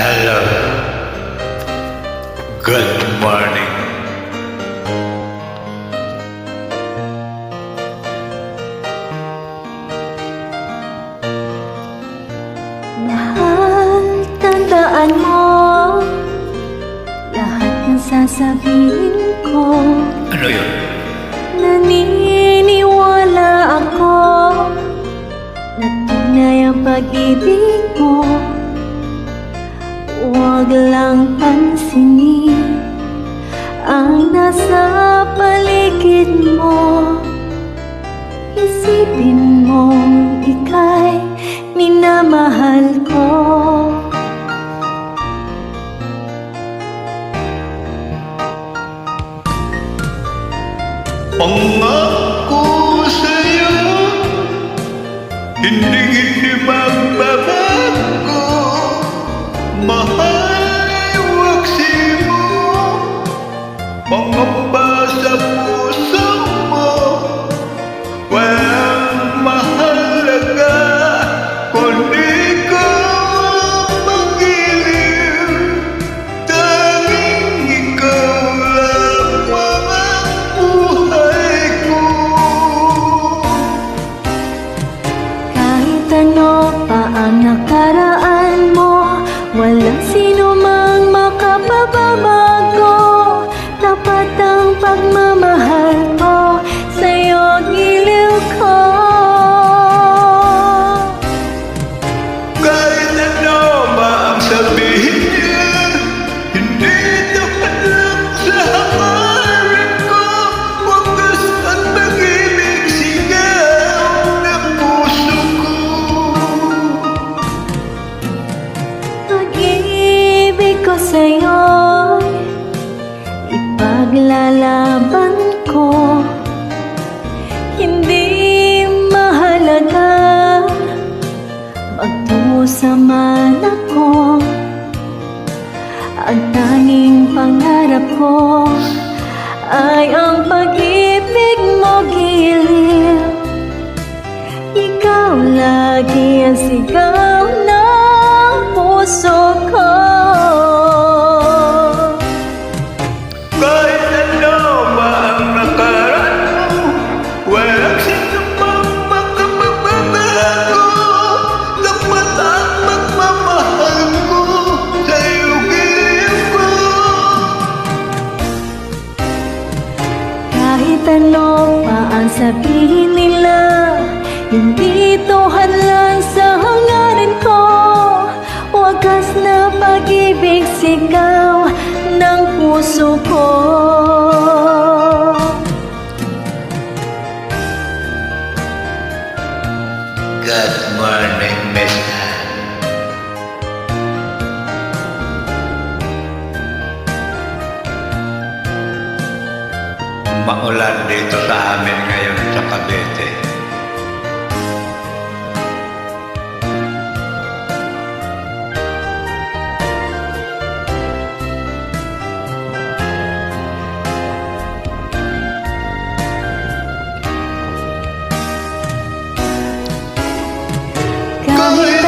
Hello. Good morning. Mahal, tandaan mo lahat ng sasabihin ko. Ano yun? Naniniwala ako na tunay ang pag-ibig mo. Huwag lang pansinin ang nasa paligid mo. Isipin mo ika'y minamahal ko. Pangako sa'yo, hindi magbabago. Mahal, waksi mo, pangamba sa puso mo. Walang mahalaga kundi ikaw ang mag-iliw. Tanging ikaw lamang ang buhay ko. Kahit ano pa ang nakaraan mo, walang sino mang makapababago. Tapat ang pagmamahal ko, sa'yo giliw ko. Kahit ano ba ang sabihin niya, hindi dapat lang sa hangarin ko. Wagas at pag-ibig sigaw ng puso ko. Pag-ibig ko sa'yo'y ipaglalaban ko. Hindi mahalaga magtungo sa man ako. Ang tanging pangarap ko ay ang pag-ibig mo giliw. Ikaw lagi ang sigaw ng puso ko. Kahit ano ba ang nakaraan mo, walang sino mang makapababago. Dapat ang magmamahal ko sa'yo giliw ko. Kahit ano pa ang sabihin nila, hindi ito hadlang sa hangarin ko. Wagas na pag-ibig sigaw ng puso ko. Good morning, Miss. Maulan dito sa amin ngayon sa Cavite. Kahit